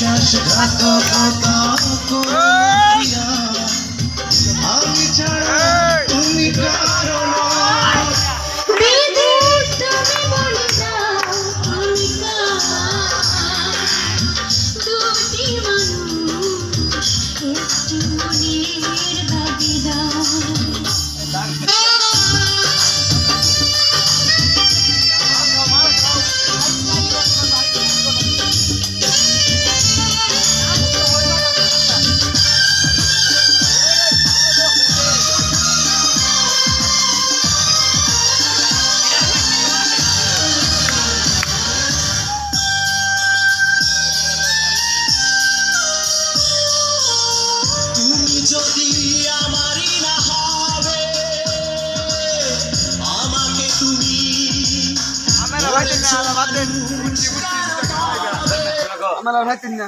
বিশ্বাসঘাতকতা করিয়া আমি ছাড়া তুমি কারো না। যদি আমারই না হবে আমাকে তুমি আমার ভাই না